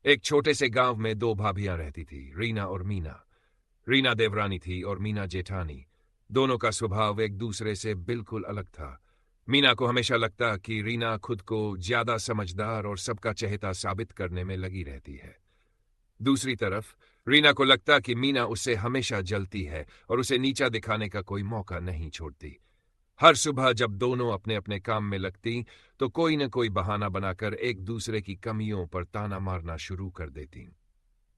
एक छोटे से गांव में दो भाभियां रहती थी, रीना और मीना। रीना देवरानी थी और मीना जेठानी। दोनों का स्वभाव एक दूसरे से बिल्कुल अलग था। मीना को हमेशा लगता कि रीना खुद को ज्यादा समझदार और सबका चहेता साबित करने में लगी रहती है। दूसरी तरफ रीना को लगता कि मीना उससे हमेशा जलती है और उसे नीचा दिखाने का कोई मौका नहीं छोड़ती। हर सुबह जब दोनों अपने अपने काम में लगती तो कोई न कोई बहाना बनाकर एक दूसरे की कमियों पर ताना मारना शुरू कर देती।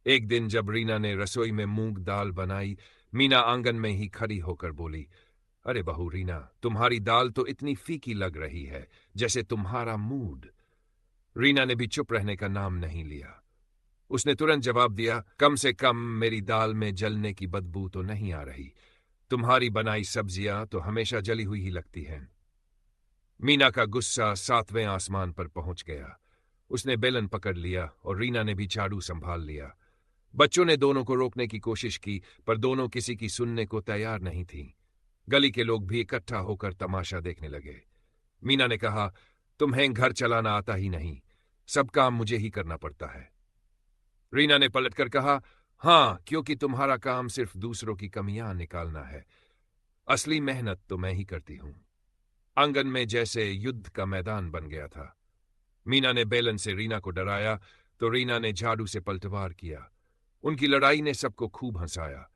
एक दिन जब रीना ने रसोई में मूंग दाल बनाई, मीना आंगन में ही खड़ी होकर बोली, अरे बहू रीना, तुम्हारी दाल तो इतनी फीकी लग रही है, जैसे तुम्हारा मूड। रीना ने भी चुप रहने का नाम नहीं लिया। उसने तुरंत जवाब दिया, कम से कम मेरी दाल में जलने की बदबू तो नहीं आ रही। तुम्हारी बनाई सब्जियां तो हमेशा जली हुई ही लगती हैं। मीना का गुस्सा सातवें आसमान पर पहुंच गया। उसने बेलन पकड़ लिया और रीना ने भी झाड़ू संभाल लिया। बच्चों ने दोनों को रोकने की कोशिश की, पर दोनों किसी की सुनने को तैयार नहीं थीं। गली के लोग भी इकट्ठा होकर तमाशा देखने लगे। मीना ने कहा, तुम्हें घर चलाना आता ही नहीं, सब काम मुझे ही करना पड़ता है। रीना ने पलटकर कहा, हां, क्योंकि तुम्हारा काम सिर्फ दूसरों की कमियां निकालना है। असली मेहनत तो मैं ही करती हूं। आंगन में जैसे युद्ध का मैदान बन गया था। मीना ने बेलन से रीना को डराया तो रीना ने झाड़ू से पलटवार किया। उनकी लड़ाई ने सबको खूब हंसाया,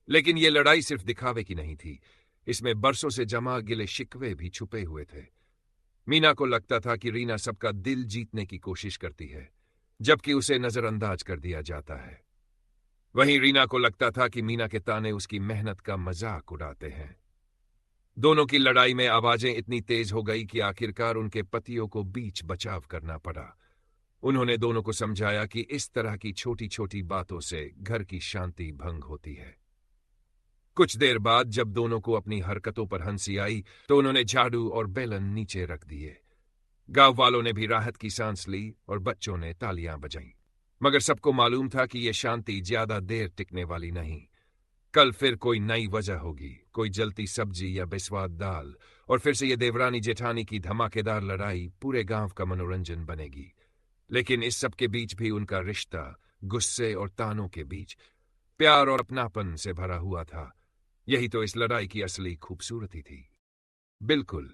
लेकिन ये लड़ाई सिर्फ दिखावे की नहीं थी। इसमें बरसों से जमा गिले शिकवे भी छुपे हुए थे। मीना को लगता था कि रीना सबका दिल जीतने की कोशिश करती है, जबकि उसे नजरअंदाज कर दिया जाता है। वहीं रीना को लगता था कि मीना के ताने उसकी मेहनत का मजाक उड़ाते हैं। दोनों की लड़ाई में आवाजें इतनी तेज हो गई कि आखिरकार उनके पतियों को बीच बचाव करना पड़ा। उन्होंने दोनों को समझाया कि इस तरह की छोटी छोटी बातों से घर की शांति भंग होती है। कुछ देर बाद जब दोनों को अपनी हरकतों पर हंसी आई तो उन्होंने झाड़ू और बेलन नीचे रख दिए। गांव वालों ने भी राहत की सांस ली और बच्चों ने तालियां बजाईं। मगर सबको मालूम था कि यह शांति ज्यादा देर टिकने वाली नहीं। कल फिर कोई नई वजह होगी, कोई जलती सब्जी या बेस्वाद दाल, और फिर से ये देवरानी जेठानी की धमाकेदार लड़ाई पूरे गांव का मनोरंजन बनेगी। लेकिन इस सब के बीच भी उनका रिश्ता गुस्से और तानों के बीच प्यार और अपनापन से भरा हुआ था। यही तो इस लड़ाई की असली खूबसूरती थी। बिल्कुल